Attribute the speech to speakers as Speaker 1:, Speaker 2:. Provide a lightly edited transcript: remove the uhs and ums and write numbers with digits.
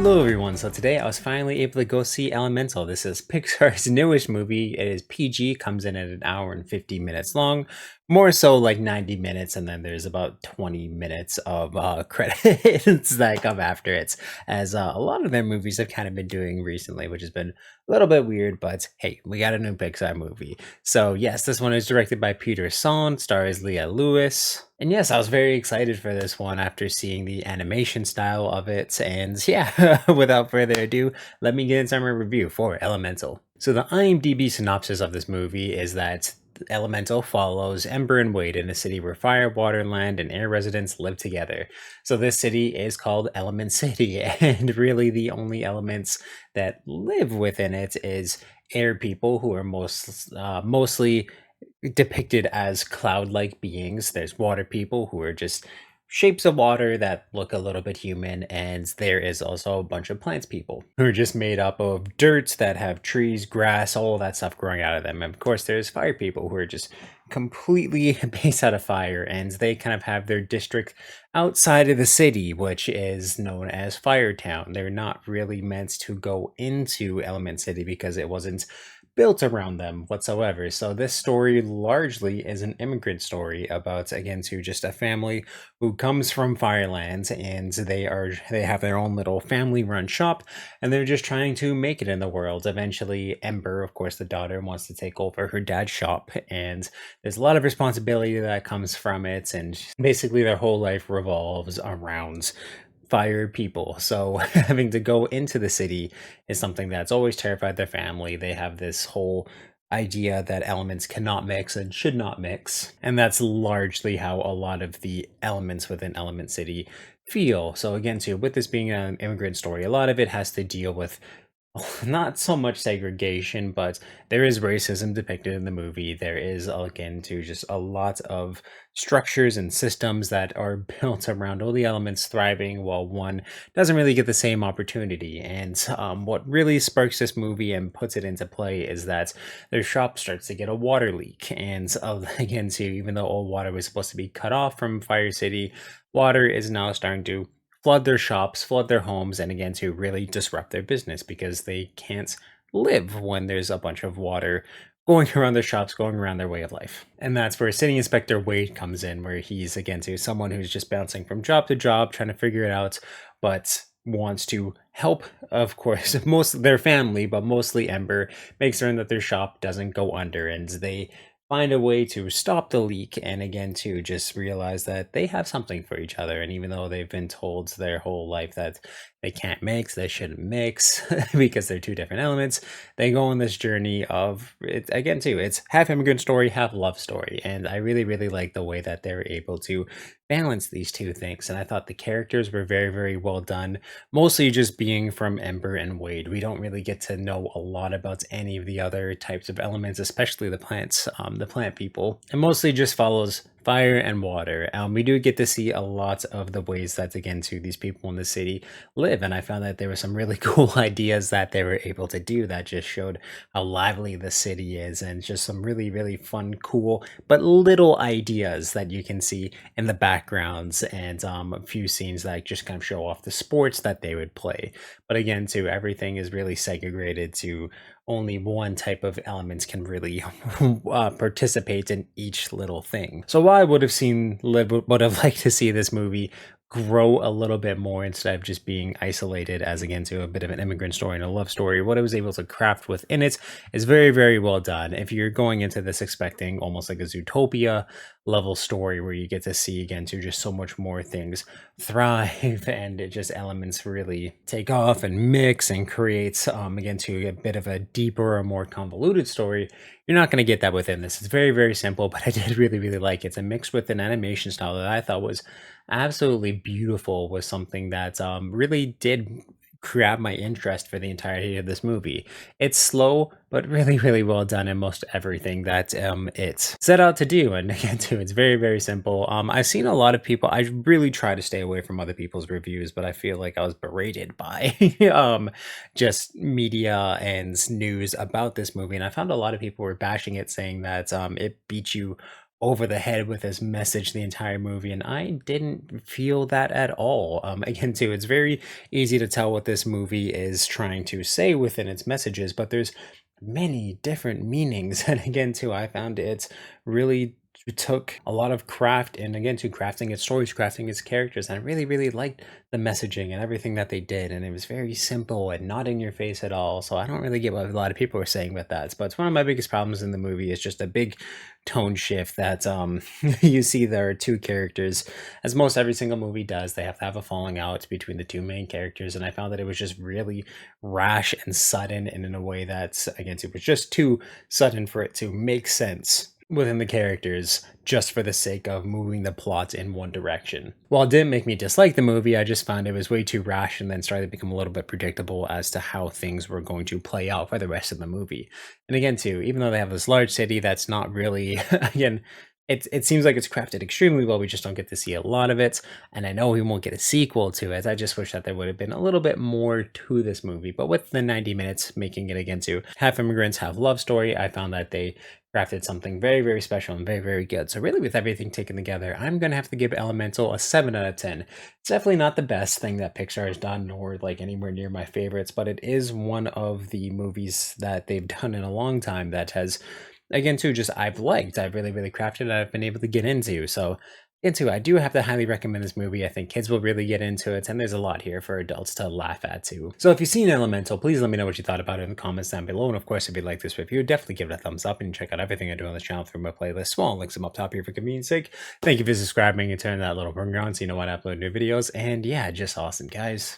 Speaker 1: Hello everyone, so today I was finally able to go see Elemental. This is Pixar's newest movie. It is PG, comes in at an hour and 50 minutes long, more so like 90 minutes, and then there's about 20 minutes of credits that come after it, as a lot of their movies have kind of been doing recently, which has been a little bit weird, but hey, we got a new Pixar movie. So yes, this one is directed by Peter Sohn, stars Leah Lewis. And yes, I was very excited for this one after seeing the animation style of it. And yeah, without further ado, let me get into my review for Elemental. So the IMDb synopsis of this movie is that Elemental follows Ember and Wade in a city where fire, water, land, and air residents live together. So this city is called Element City, and really the only elements that live within it is air people, who are mostly depicted as cloud-like beings. There's water people, who are just shapes of water that look a little bit human, and there is also a bunch of plants people who are just made up of dirt that have trees, grass, all that stuff growing out of them. And of course there's fire people, who are just completely based out of fire, and they kind of have their district outside of the city, which is known as Firetown. They're not really meant to go into Element City because it wasn't built around them whatsoever. So this story largely is an immigrant story about, again, to just a family who comes from Firelands, and they have their own little family run shop, and they're just trying to make it in the world. Eventually Ember, of course the daughter, wants to take over her dad's shop, and there's a lot of responsibility that comes from it, and basically their whole life revolves around fire people. So having to go into the city is something that's always terrified their family. They have this whole idea that elements cannot mix and should not mix, and that's largely how a lot of the elements within Element City feel. So again, too, with this being an immigrant story, a lot of it has to deal with not so much segregation, but there is racism depicted in the movie. There is, again, to just a lot of structures and systems that are built around all the elements thriving, while one doesn't really get the same opportunity. And what really sparks this movie and puts it into play is that their shop starts to get a water leak. And again, too, even though all water was supposed to be cut off from Fire City, water is now starting to flood their shops, flood their homes, and again to really disrupt their business, because they can't live when there's a bunch of water going around their shops, going around their way of life. And that's where City Inspector Wade comes in, where he's, again, to someone who's just bouncing from job to job, trying to figure it out, but wants to help, of course, most their family, but mostly Ember, make certain that their shop doesn't go under, and they find a way to stop the leak, and again to just realize that they have something for each other. And even though they've been told their whole life that they can't mix, they shouldn't mix because they're two different elements, they go on this journey of it. Again, too, it's half immigrant story, half love story, and I really like the way that they're able to balance these two things. And I thought the characters were very well done, mostly just being from Ember and Wade. We don't really get to know a lot about any of the other types of elements, especially the plants, the plant people. It mostly just follows fire and water. We do get to see a lot of the ways that, again, to these people in the city live, and I found that there were some really cool ideas that they were able to do that just showed how lively the city is, and just some really fun, cool, but little ideas that you can see in the backgrounds, and a few scenes that just kind of show off the sports that they would play. But again, too, everything is really segregated to only one type of elements can really participate in each little thing. So while I would have liked to see this movie grow a little bit more instead of just being isolated as, again, to a bit of an immigrant story and a love story, what I was able to craft within it is very well done. If you're going into this expecting almost like a Zootopia level story, where you get to see, again, to just so much more things thrive and it just elements really take off and mix and create, again, to a bit of a deeper or more convoluted story, you're not going to get that within this. It's very simple, but I did really like it. It's a mix with an animation style that I thought was absolutely beautiful, was something that really did grab my interest for the entirety of this movie. It's slow, but really well done in most everything that it set out to do. And again, too, it's very simple. I've seen a lot of people, I really try to stay away from other people's reviews, but I feel like I was berated by just media and news about this movie, and I found a lot of people were bashing it, saying that it beat you over the head with his message the entire movie, and I didn't feel that at all. Again, too, it's very easy to tell what this movie is trying to say within its messages, but there's many different meanings. And again, too, I found it really took a lot of craft and again to crafting its stories, crafting its characters. And I really, really liked the messaging and everything that they did. And it was very simple and not in your face at all. So I don't really get what a lot of people are saying with that. But it's one of my biggest problems in the movie is just a big tone shift that you see there are two characters, as most every single movie does. They have to have a falling out between the two main characters, and I found that it was just really rash and sudden, and in a way that's again it was just too sudden for it to make sense within the characters just for the sake of moving the plot in one direction. While it didn't make me dislike the movie, I just found it was way too rash and then started to become a little bit predictable as to how things were going to play out for the rest of the movie. And again, too, even though they have this large city that's not really, again, it seems like it's crafted extremely well. We just don't get to see a lot of it. And I know we won't get a sequel to it. I just wish that there would have been a little bit more to this movie. But with the 90 minutes, making it again to half immigrants, half love story, I found that they crafted something very, very special and very, very good. So really with everything taken together, I'm going to have to give Elemental a 7 out of 10. It's definitely not the best thing that Pixar has done or like anywhere near my favorites, but it is one of the movies that they've done in a long time that has, again, too, just I've liked. I've really, really crafted. I've been able to get into. So into I do have to highly recommend this movie. I think kids will really get into it, and there's a lot here for adults to laugh at too. So if you've seen Elemental, please let me know what you thought about it in the comments down below. And of course, if you like this review, definitely give it a thumbs up and check out everything I do on this channel through my playlist. Small links them up top here for convenience sake. Thank you for subscribing and turning that little ringer on so you know when I upload new videos. And yeah, just awesome, guys.